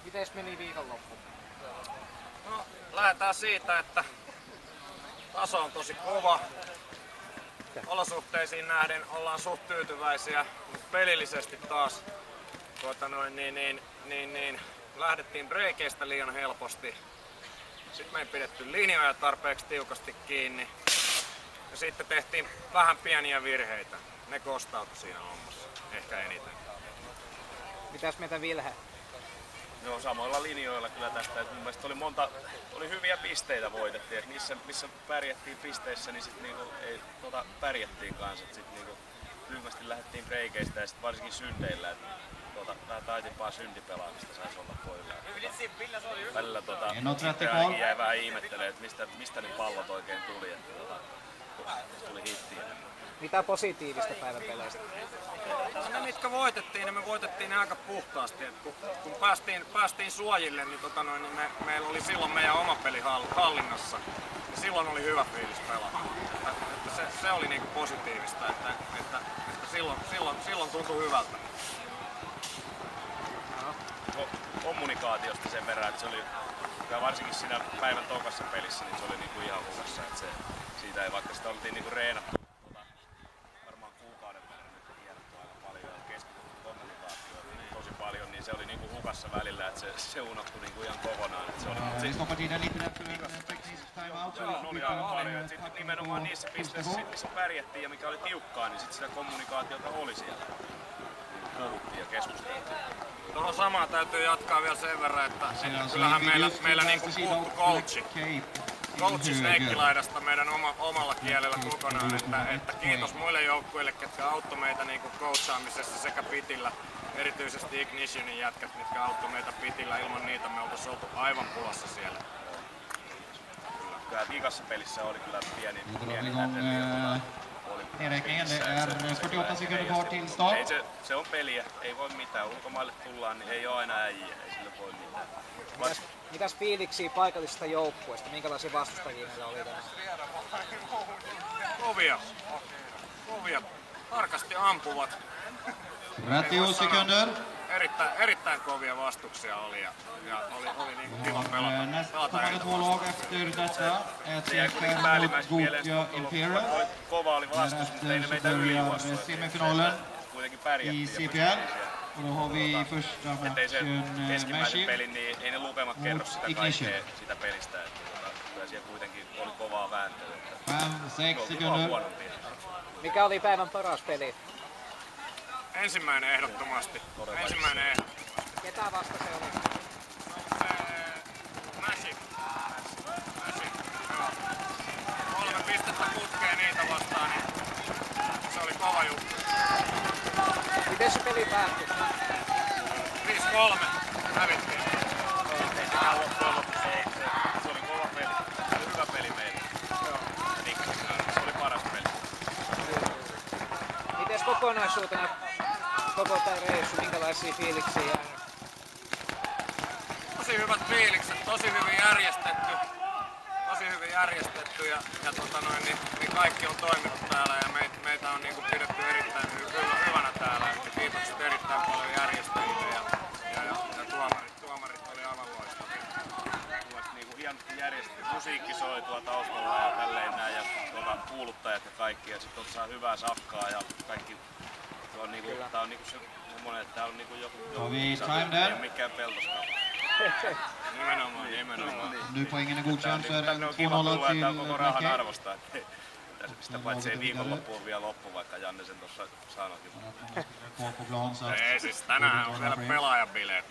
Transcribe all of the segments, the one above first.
Mites meni viikonloppu? No, lähdetään siitä, että taso on tosi kova. Olosuhteisiin nähden ollaan suht tyytyväisiä, mutta pelillisesti taas lähdettiin breikeistä liian helposti. Sitten me ei pidetty linjoja tarpeeksi tiukasti kiinni. Ja sitten tehtiin vähän pieniä virheitä. Ne kostautui siinä hommassa, ehkä eniten. Mitäs meitä Vilhe? Joo, samoilla linjoilla kyllä tästä. Et mun mielestä oli hyviä pisteitä voitettiin. Et missä pärjättiin pisteissä, niin sit niinku ei pärjättiin kanssa. Sit niinku ryhmästi lähdettiin breikeistä ja sit varsinkin syndeillä. Et vähän taitimpaa syntipelaamista saisi olla pojilla. Välillä itseäänkin jäi vähän ihmettelemään, että mistä ne pallot oikein tuli. Tuli hittiä. Mitä positiivista päivän peleistä? Ne mitkä voitettiin, niin me voitettiin ne aika puhtaasti. Et kun päästiin suojille, niin, meillä oli silloin meidän oma peli hallinnassa. Ja silloin oli hyvä fiilis pelata. Se oli niinku positiivista, että silloin tuntui hyvältä. Kommunikaatiosta sen verran, että se oli varsinkin siinä päivän tokassa pelissä, niin se oli niinku ihan hukassa. Siitä ei, vaikka sitä oltiin niinku reenattu varmaan kuukauden verran nyt hierottu aika paljon ja keskitytty kommunikaatioon tosi paljon, niin se oli niinku hukassa välillä, että se unohtui niinku ihan kokonaan. Se oli aika paljon. Et sit nimenomaan niissä pisteissä, missä pärjättiin ja mikä oli tiukkaa, niin sit sitä kommunikaatiota oli siellä. Puhuttiin ja keskusteltiin. Tuohon samaan täytyy jatkaa vielä sen verran, että kyllähän meillä niinku puuttu coachi Snake-laidasta meidän omalla kielellä kokonaan, että kiitos muille joukkueille, ketkä auttoi meitä niinku coachaamisessa sekä pitillä, erityisesti Ignitionin jätkät, mitkä auttoi meitä pitillä. Ilman niitä me oltais oltu aivan pulassa siellä. Kyllä viikassa pelissä oli kyllä pieni häteli. Nedräkningen, det är 48 sekunder kvar till start. Se on peliä, ei voi mitään. Ulkomaille tullaan, niin ei ole aina äijä, ei sillä voi mitään. Mitäs fiiliksiä paikallisista joukkueista? Minkälaisia vastustajia meillä oli tänään? Kovia. Tarkasti ampuvat. 30 sekunder. Erittäin kovia vastuksia oli ja oli niin kiva pelata. Nästkommande två lag efter detta. Ett CFR mot Gothia Imperial. Kova oli vastus, mutta ei ne meitä ylijuossua. Semifinalen kuitenkin i pärjättiin. CPL. Och då har vi första matchen keskimmäisen pelin, niin ei ne lukemat kerro sitä kaikkea sitä pelistä. Kyllä siellä kuitenkin oli kovaa vääntelyä. 5-6 sekunder. Mikä oli päivän paras peli? Ensimmäinen ehdottomasti. Ketä vasta se oli? Massive. 3 pistettä putkeen niitä vastaan, niin se oli kova juttu. Miten se peli päättyi? 5-3 hävittiin. Ei sitä loppujen lopuksi. Se oli kova peli. Se oli hyvä peli meille. Se oli paras peli. Mites kokonaisuutena koko tää reissu, minkälaisia fiiliksiä jäänyt? Tosi hyvät fiilikset, tosi hyvin järjestetty ja niin kaikki on toiminut täällä ja meitä on niinku pidetty erittäin hyvänä täällä. Kiitokset erittäin paljon järjestäjille ja tuomarit oli aivan loistavia. Niinku hienosti järjestetty, musiikki soi taustalla ja tälleen näin ja kuuluttajat ja kaikki ja sit saa hyvää safkaa ja kaikki. Tää on niinku semmonen, että tää on niinku joku ei mikään peltoskapa. Nimenomaan. Nu poängen är godkänd så är det 2-0 till koko rahan arvosta. Sitä paitsi ei viikonloppu on vielä loppu, vaikka Janne sen tuossa sanoikin. Ei, siis tänään on vielä pelaajabileet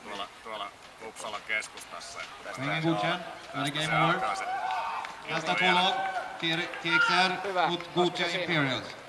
tuolla Uppsalan keskustassa. Poängen godkänd. Nu är det game over. Nästa två lag. TXR mot Gothia Imperials.